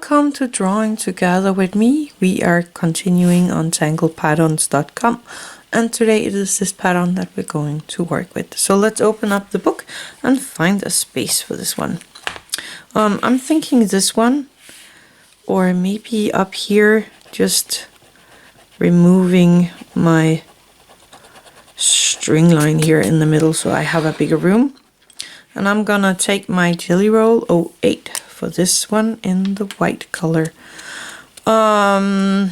Welcome to Drawing Together with me. We are continuing on tanglepatterns.com, and today it is this pattern that we're going to work with. So let's open up the book and find a space for this one. I'm thinking this one, or maybe up here, just removing my string line here in the middle so I have a bigger room. And I'm gonna take my Jelly Roll 08 for this one in the white color. I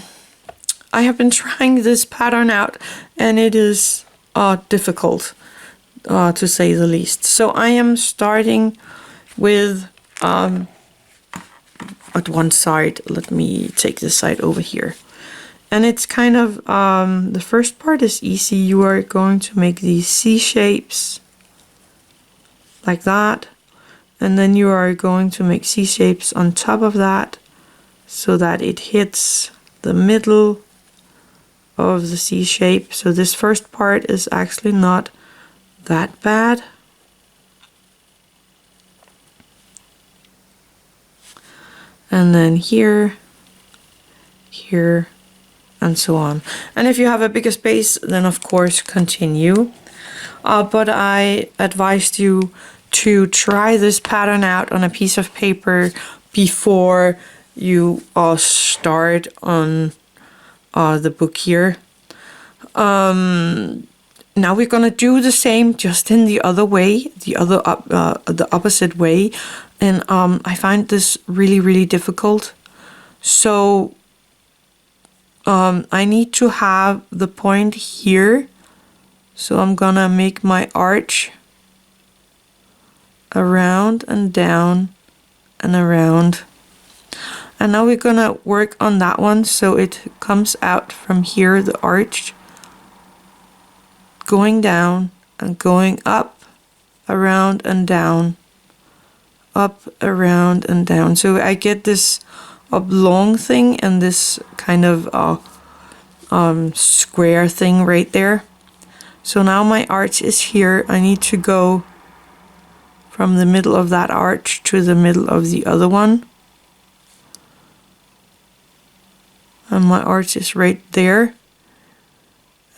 have been trying this pattern out and it is difficult to say the least. So I am starting with at one side. Let me take this side over here. And it's kind of, the first part is easy. You are going to make these C shapes like that. And then you are going to make C shapes on top of that so that it hits the middle of the C shape. So this first part is actually not that bad. And then here, here, and so on. And if you have a bigger space, then of course continue. But I advised you to try this pattern out on a piece of paper before you start on the book here. Now we're gonna do the same, just in the other way, the opposite way, and I find this really difficult. So I need to have the point here, so I'm gonna make my arch around and down and around. And now we're gonna work on that one so it comes out from here, the arch, going down and going up, around and down, up, around and down. So I get this oblong thing and this kind of square thing right there. So now my arch is here. I need to go from the middle of that arch to the middle of the other one. And my arch is right there.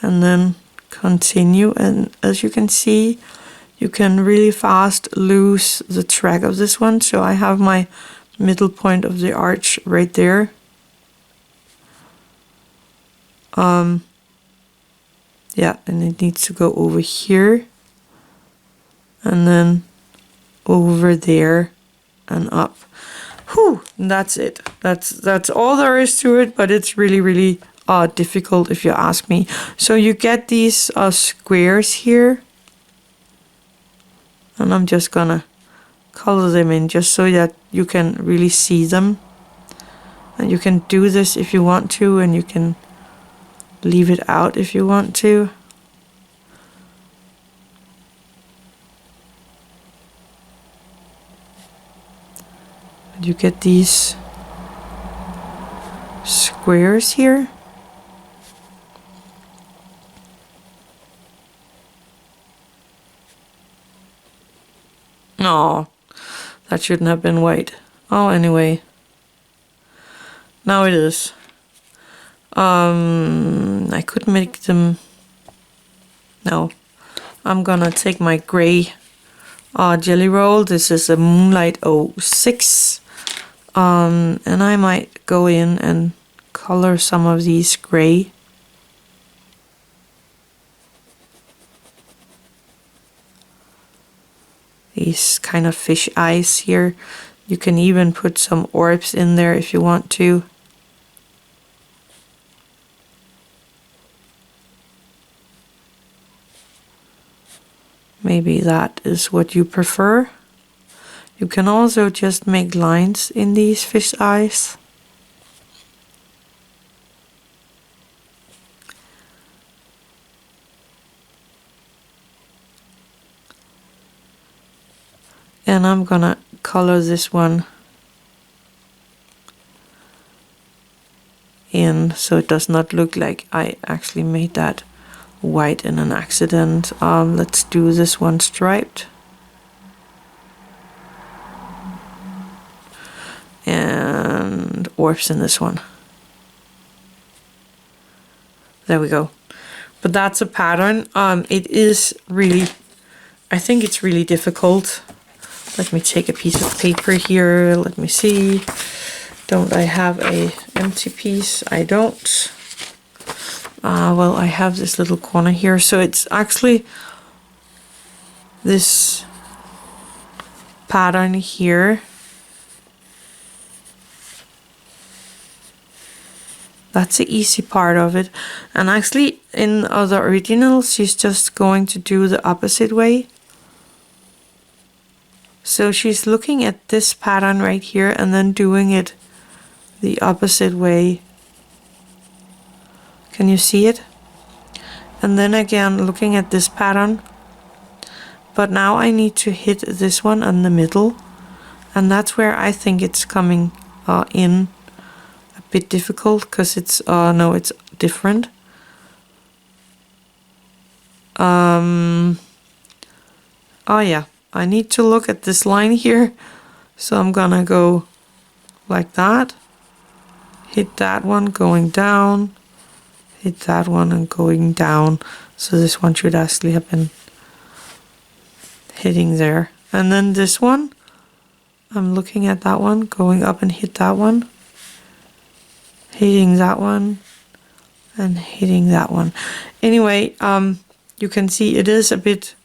And then continue. And as you can see, you can really fast lose the track of this one. So I have my middle point of the arch right there. Yeah, and it needs to go over here. And then over there and up. Whew, that's it. That's all there is to it, but it's really difficult if you ask me. So you get these squares here, and I'm just gonna color them in just so that you can really see them. And you can do this if you want to, and you can leave it out if you want to. You get these squares here. Oh, that shouldn't have been white. Oh, anyway. Now it is. I could make them. No. I'm gonna take my gray Jelly Roll. This is a Moonlight 06. And I might go in and color some of these gray. These kind of fish eyes here. You can even put some orbs in there if you want to. Maybe that is what you prefer. You can also just make lines in these fish eyes. And I'm gonna color this one in so it does not look like I actually made that white in an accident. Let's do this one striped. And orbs in this one. There we go. But that's a pattern. It is really, I think it's really difficult. Let me take a piece of paper here. Let me see. Don't I have a empty piece? I don't. Well, I have this little corner here. So it's actually this pattern here. That's the easy part of it. And actually in the original, she's just going to do the opposite way. So she's looking at this pattern right here and then doing it the opposite way. Can you see it? And then again looking at this pattern. But now I need to hit this one in the middle. And that's where I think it's coming in a bit difficult, because it's, no, it's different. Oh yeah, I need to look at this line here. So I'm gonna go like that. Hit that one going down. Hit that one and going down. So this one should actually have been hitting there. And then this one, I'm looking at that one, going up and hit that one. Hitting that one. And hitting that one. Anyway, you can see it is a bit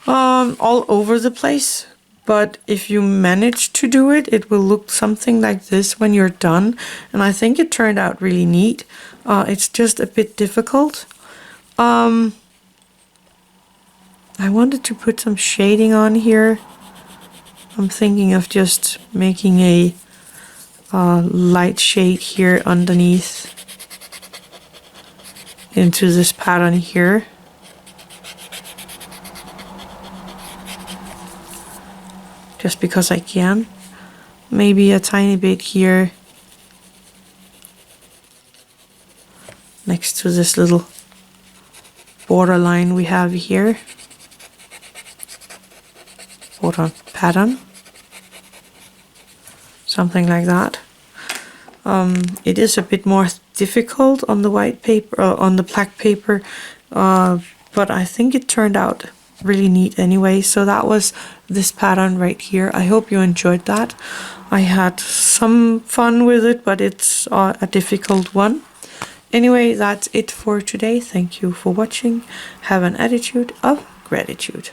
all over the place. But if you manage to do it, it will look something like this when you're done. And I think it turned out really neat. It's just a bit difficult. I wanted to put some shading on here. I'm thinking of just making a light shade here underneath into this pattern here. Just because I can. Maybe a tiny bit here next to this little borderline we have here. Border pattern. Something like that. It is a bit more difficult on the white paper, on the black paper, but I think it turned out really neat anyway. So that was this pattern right here. I hope you enjoyed that. I had some fun with it, but it's a difficult one. Anyway, that's it for today. Thank you for watching. Have an attitude of gratitude.